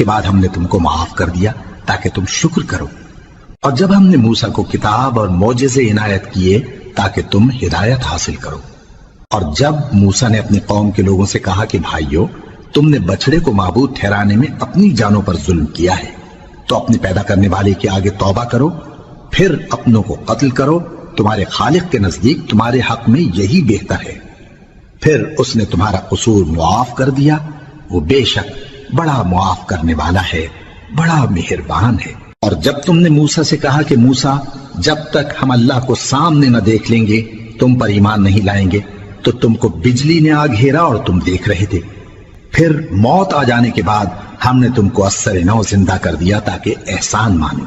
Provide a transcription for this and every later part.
کے بعد ہم نے تم کو معاف کر دیا تاکہ تم شکر کرو۔ اور جب ہم نے موسیٰ کو کتاب اور معجزے عنایت کیے تاکہ تم ہدایت حاصل کرو۔ اور جب موسیٰ نے اپنی قوم کے لوگوں سے کہا کہ بھائیو، تم نے بچڑے کو معبود ٹھہرانے میں اپنی جانوں پر ظلم کیا ہے، تو اپنے پیدا کرنے والے کے آگے توبہ کرو، پھر اپنوں کو قتل کرو، تمہارے خالق کے نزدیک تمہارے حق میں یہی بہتر ہے۔ پھر اس نے تمہارا قصور معاف کر دیا، وہ بے شک بڑا معاف کرنے والا ہے، بڑا مہربان ہے۔ اور جب تم نے موسیٰ سے کہا کہ موسیٰ، جب تک ہم اللہ کو سامنے نہ دیکھ لیں گے تم پر ایمان نہیں لائیں گے، تو تم کو بجلی نے آ گھیرا اور تم دیکھ رہے تھے۔ پھر موت آ جانے کے بعد ہم نے تم کو اثر نو زندہ کر دیا تاکہ احسان مانو۔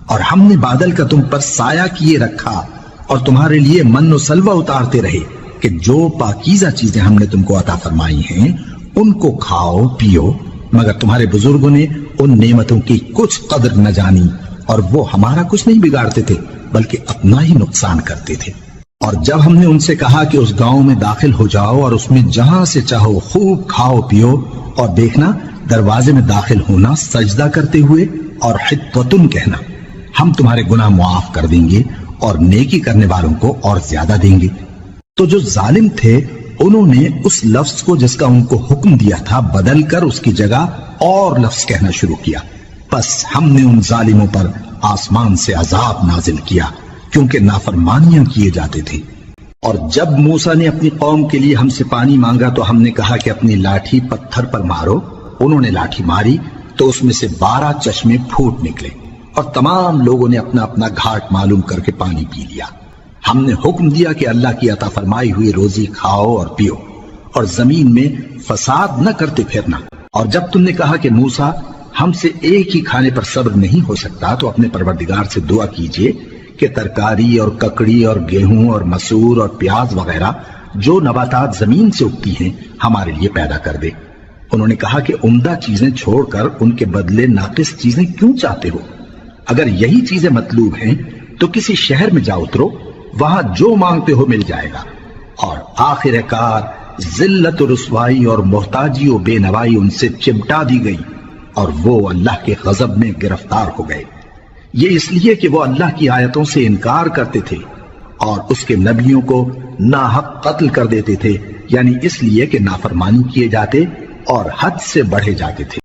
اور ہم نے بادل کا تم پر سایہ کیے رکھا اور تمہارے لیے من و سلوہ اتارتے رہے کہ جو پاکیزہ چیزیں ہم نے تم کو عطا فرمائی ہیں ان کو کھاؤ پیو، مگر تمہارے بزرگوں نے ان نعمتوں کی کچھ قدر نہ جانی اور وہ ہمارا کچھ نہیں بگاڑتے تھے بلکہ اپنا ہی نقصان کرتے تھے۔ اور جب ہم نے ان سے کہا کہ اس گاؤں میں داخل ہو جاؤ اور اس میں جہاں سے چاہو خوب کھاؤ پیو، اور دیکھنا دروازے میں داخل ہونا سجدہ کرتے ہوئے اور حطۃ کہنا، ہم تمہارے گناہ معاف کر دیں گے اور نیکی کرنے والوں کو اور زیادہ دیں گے۔ تو جو ظالم تھے انہوں نے اس لفظ کو جس کا ان کو حکم دیا تھا بدل کر اس کی جگہ اور لفظ کہنا شروع کیا، پس ہم نے ان ظالموں پر آسمان سے عذاب نازل کیا کیونکہ نافرمانیاں کیے جاتے تھے۔ اور جب موسیٰ نے اپنی قوم کے لیے ہم سے پانی مانگا تو ہم نے کہا کہ اپنی لاٹھی پتھر پر مارو۔ انہوں نے لاٹھی ماری تو اس میں سے 12 چشمے پھوٹ نکلے اور تمام لوگوں نے اپنا اپنا گھاٹ معلوم کر کے پانی پی لیا۔ ہم نے حکم دیا کہ اللہ کی عطا فرمائی ہوئی روزی کھاؤ اور پیو اور زمین میں فساد نہ کرتے پھرنا۔ اور جب تم نے کہا کہ موسیٰ ہم سے ایک ہی کھانے پر صبر نہیں ہو سکتا تو اپنے پروردگار سے دعا کیجئے کہ ترکاری اور ککڑی اور گیہوں اور مسور اور پیاز وغیرہ جو نباتات زمین سے اگتی ہیں ہمارے لیے پیدا کر دے۔ انہوں نے کہا کہ عمدہ چیزیں چھوڑ کر ان کے بدلے ناقص چیزیں کیوں چاہتے ہو؟ اگر یہی چیزیں مطلوب ہیں تو کسی شہر میں جا اترو، وہاں جو مانگتے ہو مل جائے گا۔ اور آخر کار ذلت و رسوائی اور محتاجی و بے نوائی ان سے چمٹا دی گئی اور وہ اللہ کے غضب میں گرفتار ہو گئے۔ یہ اس لیے کہ وہ اللہ کی آیتوں سے انکار کرتے تھے اور اس کے نبیوں کو ناحق قتل کر دیتے تھے، یعنی اس لیے کہ نافرمانی کیے جاتے اور حد سے بڑھے جاتے تھے۔